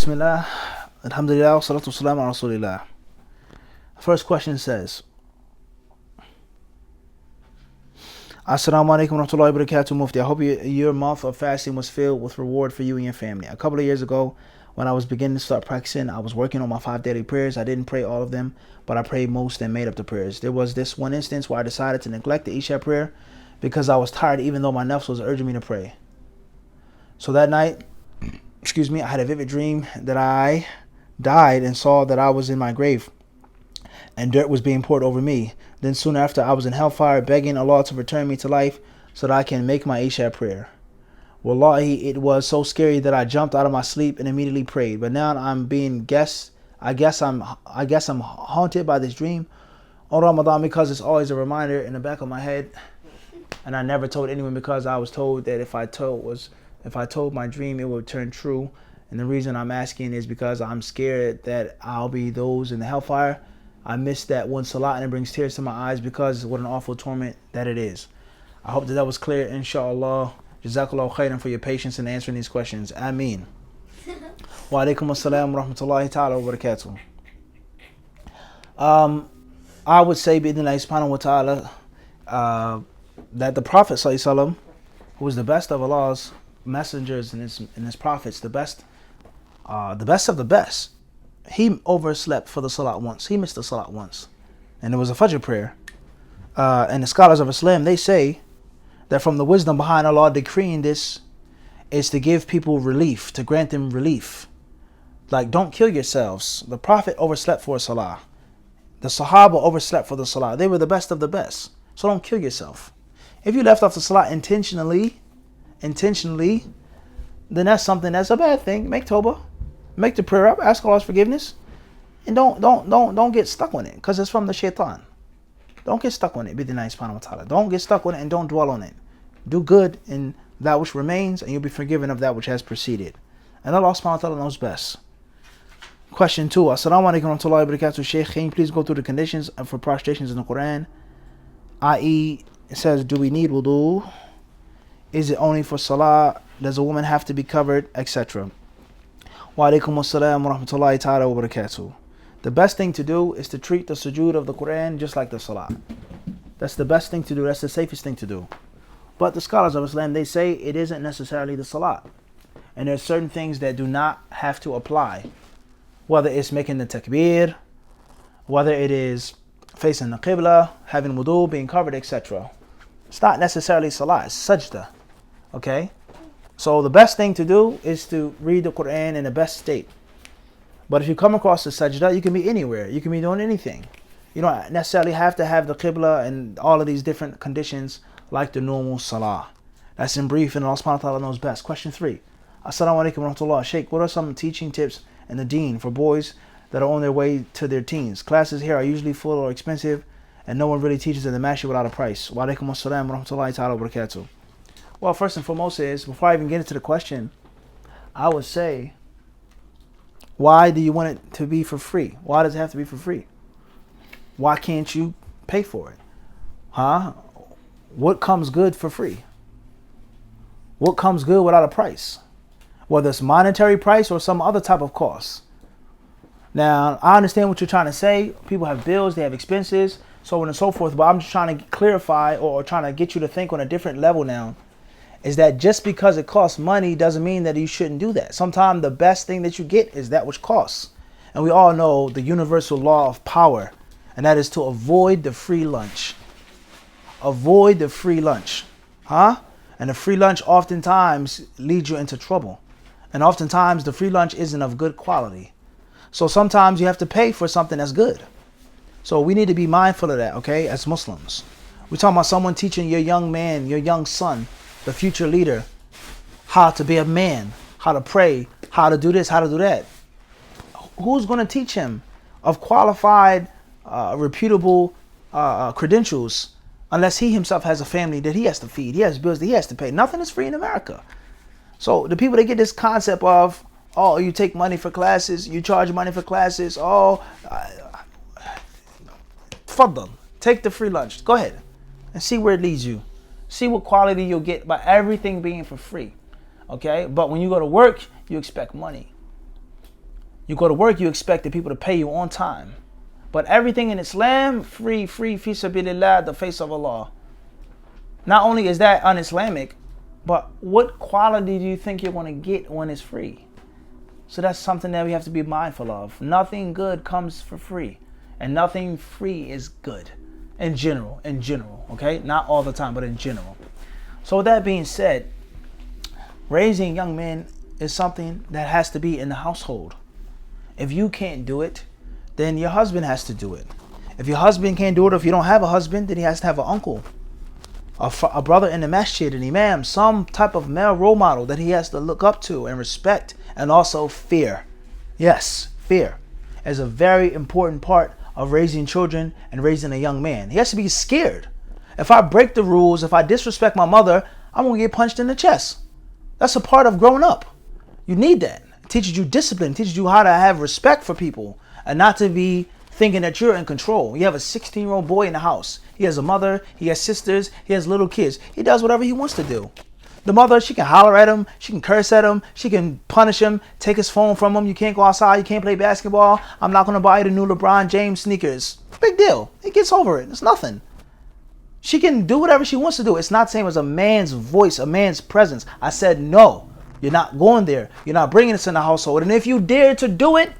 Bismillah, Alhamdulillah, salatu wassalam ala Rasulillah. First question says, Assalamu alaikum wa rahmatullahi wa barakatuh, Mufti. I hope your month of fasting was filled with reward for you and your family. A couple of years ago, when I was beginning to start practicing, I was working on my 5 daily prayers. I didn't pray all of them, but I prayed most and made up the prayers. There was this one instance where I decided to neglect the Isha prayer because I was tired even though my nafs was urging me to pray. So that night, I had a vivid dream that I died and saw that I was in my grave and dirt was being poured over me. Then soon after, I was in hellfire begging Allah to return me to life so that I can make my Isha prayer. Wallahi, it was so scary that I jumped out of my sleep and immediately prayed. But now I'm being I guess I'm haunted by this dream on Ramadan because it's always a reminder in the back of my head. And I never told anyone because I was told that if I told my dream, it would turn true. And the reason I'm asking is because I'm scared that I'll be those in the hellfire. I missed that one salat and it brings tears to my eyes because what an awful torment that it is. I hope that was clear, inshallah. Jazakallahu khairan for your patience in answering these questions. Ameen. Wa alaikum assalam wa rahmatullahi ta'ala wa barakatuh. I would say, bi'idhnillahi subhanahu wa ta'ala, that the Prophet sallallahu alaihi wasallam, who was the best of Allah's messengers and his prophets, the best of the best, he overslept for the salat once. He missed the salat once, and it was a fajr prayer. And the scholars of Islam, they say that from the wisdom behind Allah decreeing this is to give people relief, to grant them relief. Like, don't kill yourselves. The Prophet overslept for a salah. The Sahaba overslept for the salah. They were the best of the best. So don't kill yourself. If you left off the salah intentionally, then that's something that's a bad thing. Make tawbah, make the prayer up, ask Allah's forgiveness, and don't get stuck on it because it's from the shaitan. Don't get stuck on it. Bidinai subhanahu wa ta'ala. Don't get stuck on it and don't dwell on it. Do good in that which remains, and you'll be forgiven of that which has preceded. And Allah subhanahu wa ta'ala knows best. Question 2. Assalamu alaikum wa rahmatullahi wa barakatuh. Shaykh, can you please go through the conditions for prostrations in the Quran? I.e., it says, do we need wudu? Is it only for salah? Does a woman have to be covered? Etc. Wa alaikum assalam wa rahmatullahi ta'ala wa barakatuh. The best thing to do is to treat the sujood of the Quran just like the salah. That's the best thing to do. That's the safest thing to do. But the scholars of Islam, they say it isn't necessarily the salah. And there's certain things that do not have to apply. Whether it's making the takbir, whether it is facing the qibla, having wudu, being covered, etc. It's not necessarily salah, it's sajda. Okay? So the best thing to do is to read the Quran in the best state. But if you come across the sajda, you can be anywhere. You can be doing anything. You don't necessarily have to have the qibla and all of these different conditions like the normal salah. That's in brief, and Allah subhanahu wa ta'ala knows best. Question 3. Assalamu alaikum wa rahmatullah. Shaykh, what are some teaching tips in the deen for boys that are on their way to their teens? Classes here are usually full or expensive, and no one really teaches in the masjid without a price. Wa alaikum assalam wa rahmatullahi ta'ala wa barakatuh. Well, first and foremost is, before I even get into the question, I would say, why do you want it to be for free? Why does it have to be for free? Why can't you pay for it? Huh? What comes good for free? What comes good without a price? Whether it's monetary price or some other type of cost. Now, I understand what you're trying to say. People have bills, they have expenses, so on and so forth. But I'm just trying to clarify or trying to get you to think on a different level now. Is that just because it costs money doesn't mean that you shouldn't do that. Sometimes the best thing that you get is that which costs. And we all know the universal law of power. And that is to avoid the free lunch. Avoid the free lunch. Huh? And the free lunch oftentimes leads you into trouble. And oftentimes the free lunch isn't of good quality. So sometimes you have to pay for something that's good. So we need to be mindful of that, okay, as Muslims. We're talking about someone teaching your young man, your young son, the future leader, how to be a man, how to pray, how to do this, how to do that. Who's going to teach him of qualified, reputable credentials unless he himself has a family that he has to feed, he has bills that he has to pay? Nothing is free in America. So the people, they get this concept of, oh, you take money for classes, you charge money for classes, Faddal, take the free lunch. Go ahead and see where it leads you. See what quality you'll get by everything being for free. Okay? But when you go to work, you expect money. You go to work, you expect the people to pay you on time. But everything in Islam, free, fi sabilillah, the face of Allah. Not only is that un-Islamic, but what quality do you think you're going to get when it's free? So that's something that we have to be mindful of. Nothing good comes for free. And nothing free is good. In general, okay? Not all the time, but in general. So with that being said, raising young men is something that has to be in the household. If you can't do it, then your husband has to do it. If your husband can't do it, or if you don't have a husband, then he has to have an uncle, a brother in the masjid, an imam, some type of male role model that he has to look up to and respect, and also fear. Yes, fear is a very important part of raising children and raising a young man. He has to be scared. If I break the rules, if I disrespect my mother, I'm going to get punched in the chest. That's a part of growing up. You need that. It teaches you discipline, it teaches you how to have respect for people and not to be thinking that you're in control. You have a 16-year-old boy in the house. He has a mother, he has sisters, he has little kids. He does whatever he wants to do. The mother, she can holler at him, she can curse at him, she can punish him, take his phone from him. You can't go outside, you can't play basketball. I'm not going to buy you the new LeBron James sneakers. Big deal. He gets over it. It's nothing. She can do whatever she wants to do. It's not the same as a man's voice, a man's presence. I said no. You're not going there. You're not bringing this in the household. And if you dare to do it,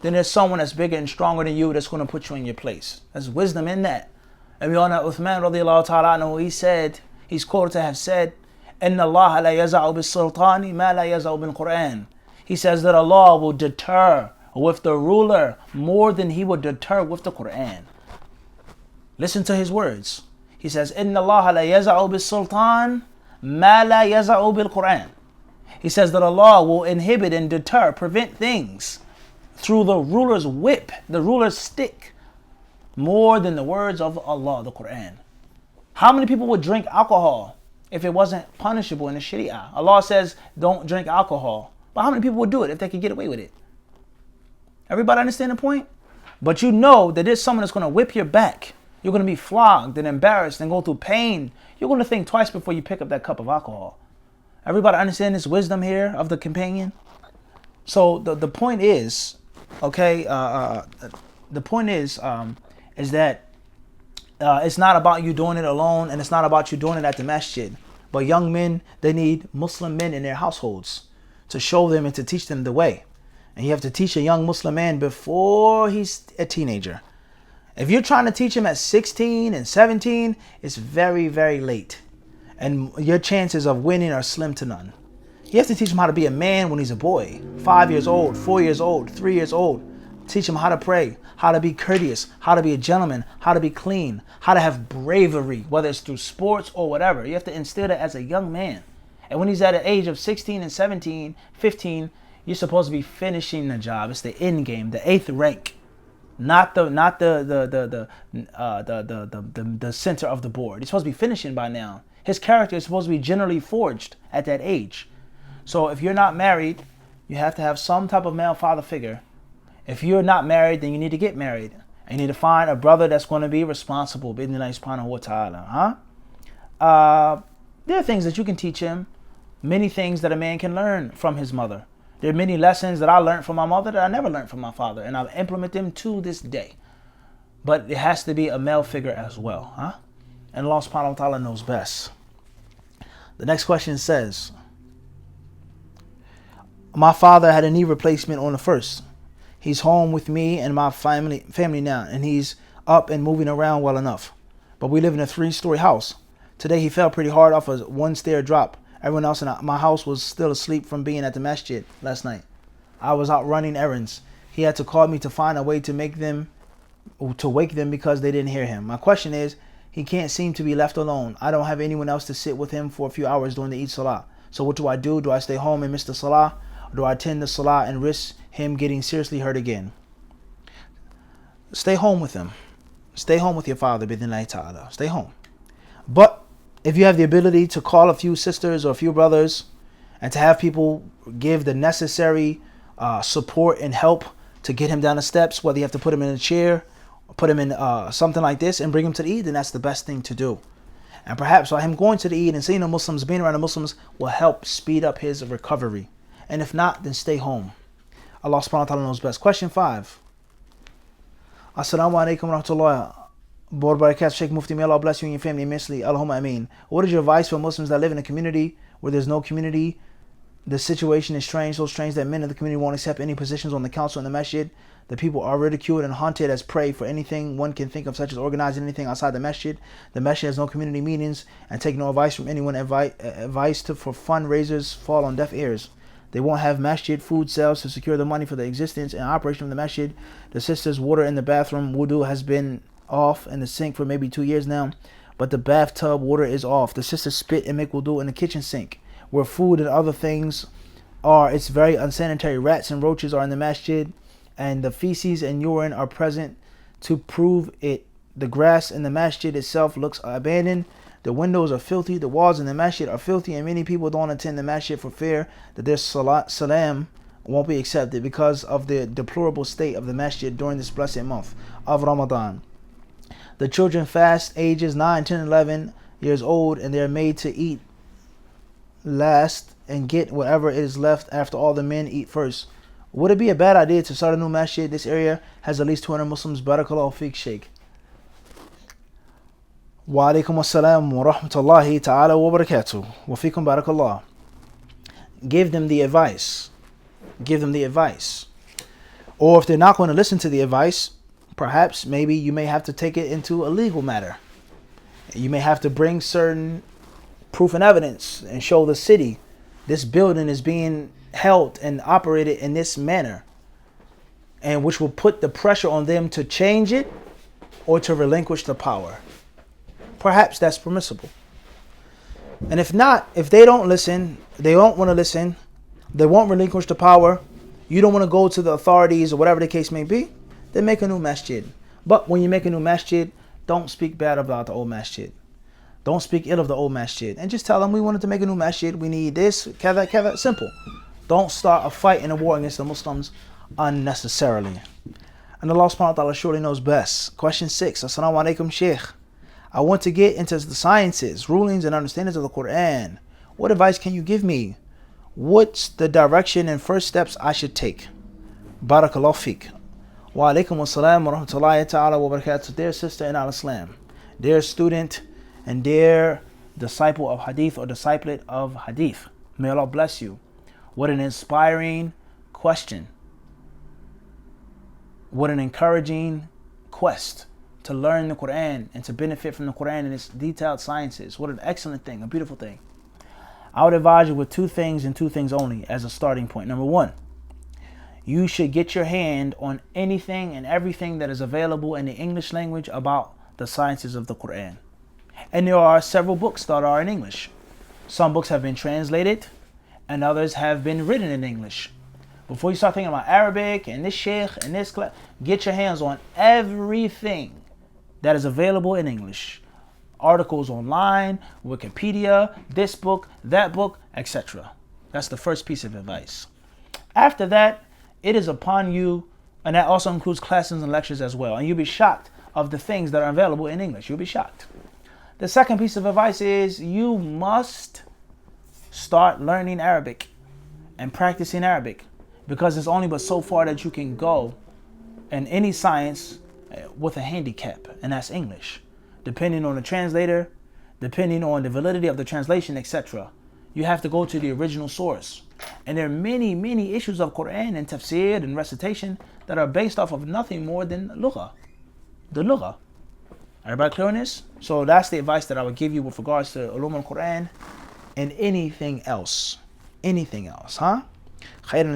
then there's someone that's bigger and stronger than you that's going to put you in your place. There's wisdom in that. And we all know Uthman radiallahu ta'ala anhu, he said, he's quoted to have said, Inna Allah la yaza'u bis-sultani ma la yaza'u bil-Qur'an. He says that Allah will deter with the ruler more than he will deter with the Qur'an. Listen to his words. He says, Inna Allah la yaza'u bis-sultan ma la yaza'u bil-Qur'an. He says that Allah will inhibit and deter, prevent things through the ruler's whip, the ruler's stick, more than the words of Allah, the Qur'an. How many people would drink alcohol if it wasn't punishable in the Sharia? Allah says don't drink alcohol. But how many people would do it if they could get away with it? Everybody understand the point? But you know that there's someone that's going to whip your back. You're going to be flogged and embarrassed and go through pain. You're going to think twice before you pick up that cup of alcohol. Everybody understand this wisdom here of the companion? So the point is, okay, the point is that it's not about you doing it alone, and it's not about you doing it at the masjid. But young men, they need Muslim men in their households to show them and to teach them the way. And you have to teach a young Muslim man before he's a teenager. If you're trying to teach him at 16 and 17, it's very, very late. And your chances of winning are slim to none. You have to teach him how to be a man when he's a boy. 5 years old, 4 years old, 3 years old. Teach him how to pray, how to be courteous, how to be a gentleman, how to be clean, how to have bravery, whether it's through sports or whatever. You have to instill that as a young man. And when he's at an age of 16 and 17, 15, you're supposed to be finishing the job. It's the end game, the 8th rank, not the center of the board. He's supposed to be finishing by now. His character is supposed to be generally forged at that age. So if you're not married, you have to have some type of male father figure. If you're not married, then you need to get married. And you need to find a brother that's going to be responsible. There are things that you can teach him. Many things that a man can learn from his mother. There are many lessons that I learned from my mother that I never learned from my father. And I've implemented them to this day. But it has to be a male figure as well. And Allah subhanahu wa ta'ala knows best. The next question says, my father had a knee replacement on the 1st. He's home with me and my family now, and he's up and moving around well enough. But we live in a 3-story house. Today he fell pretty hard off a 1-stair drop. Everyone else in my house was still asleep from being at the masjid last night. I was out running errands. He had to call me to find a way to wake them because they didn't hear him. My question is, he can't seem to be left alone. I don't have anyone else to sit with him for a few hours during the Eid Salah. So what do I do? Do I stay home and miss the Salah? Or do I attend the Salah and risk him getting seriously hurt again? Stay home with him. Stay home with your father, bidnillahi ta'ala. Stay home. But if you have the ability to call a few sisters or a few brothers and to have people give the necessary support and help to get him down the steps, whether you have to put him in a chair or put him in something like this and bring him to the Eid, then that's the best thing to do. And perhaps by him going to the Eid and seeing the Muslims, being around the Muslims, will help speed up his recovery. And if not, then stay home. Allah subhanahu wa ta'ala knows best. Question 5. Assalamu alaikum wa rahmatullahi wa barakatuh. Sheikh Mufti, may Allah bless you and your family immensely. Allahumma ameen. What is your advice for Muslims that live in a community where there's no community? The situation is strange, so strange that men of the community won't accept any positions on the council in the masjid. The people are ridiculed and haunted as prey for anything one can think of, such as organizing anything outside the masjid. The masjid has no community meetings and take no advice from anyone. Advice for fundraisers fall on deaf ears. They won't have masjid food sales to secure the money for the existence and operation of the masjid. The sister's water in the bathroom wudu has been off in the sink for maybe 2 years now, but the bathtub water is off. The sister spit and make wudu in the kitchen sink where food and other things are. It's very unsanitary. Rats and roaches are in the masjid, and the feces and urine are present to prove it. The grass in the masjid itself looks abandoned. The windows are filthy. The walls in the masjid are filthy, and many people don't attend the masjid for fear that their salam won't be accepted because of the deplorable state of the masjid during this blessed month of Ramadan. The children fast ages 9, 10, 11 years old, and they're made to eat last and get whatever is left after all the men eat first. Would it be a bad idea to start a new masjid? This area has at least 200 Muslims. Barakallahu feek, Sheikh. Wa alaikum assalam wa rahmatullahi ta'ala wa barakatuh. Wa feekum barakallah. Give them the advice. Give them the advice. Or if they're not going to listen to the advice, perhaps maybe you may have to take it into a legal matter. You may have to bring certain proof and evidence and show the city this building is being held and operated in this manner, and which will put the pressure on them to change it or to relinquish the power. Perhaps that's permissible. And if not, if they don't listen, they don't want to listen, they won't relinquish the power, you don't want to go to the authorities or whatever the case may be, then make a new masjid. But when you make a new masjid, don't speak bad about the old masjid. Don't speak ill of the old masjid. And just tell them we wanted to make a new masjid. We need this, kada. Simple. Don't start a fight and a war against the Muslims unnecessarily. And Allah subhanahu wa ta'ala surely knows best. Question 6. Assalamu alaikum, Sheikh. I want to get into the sciences, rulings, and understandings of the Quran. What advice can you give me? What's the direction and first steps I should take? Barakallahu feek. Wa alaikum assalam wa rahmatullahi ta'ala wa barakatuh. Dear sister in Al-Islam, dear student, and dear disciple of Hadith or disciplet of Hadith, may Allah bless you. What an inspiring question. What an encouraging quest to learn the Quran and to benefit from the Quran and its detailed sciences. What an excellent thing, a beautiful thing. I would advise you with 2 things and 2 things only as a starting point. Number 1, you should get your hand on anything and everything that is available in the English language about the sciences of the Quran. And there are several books that are in English. Some books have been translated and others have been written in English. Before you start thinking about Arabic and this sheikh and this class, get your hands on everything that is available in English. Articles online, Wikipedia, this book, that book, etc. That's the first piece of advice. After that, it is upon you, and that also includes classes and lectures as well. And you'll be shocked of the things that are available in English. You'll be shocked. The second piece of advice is you must start learning Arabic and practicing Arabic, because it's only but so far that you can go in any science with a handicap, and that's English. Depending on the translator, depending on the validity of the translation, etc. You have to go to the original source. And there are many, many issues of Quran and tafsir and recitation that are based off of nothing more than lugha. The lugha. Everybody clear on this? So that's the advice that I would give you with regards to ulum al-Quran and anything else. Anything else, huh?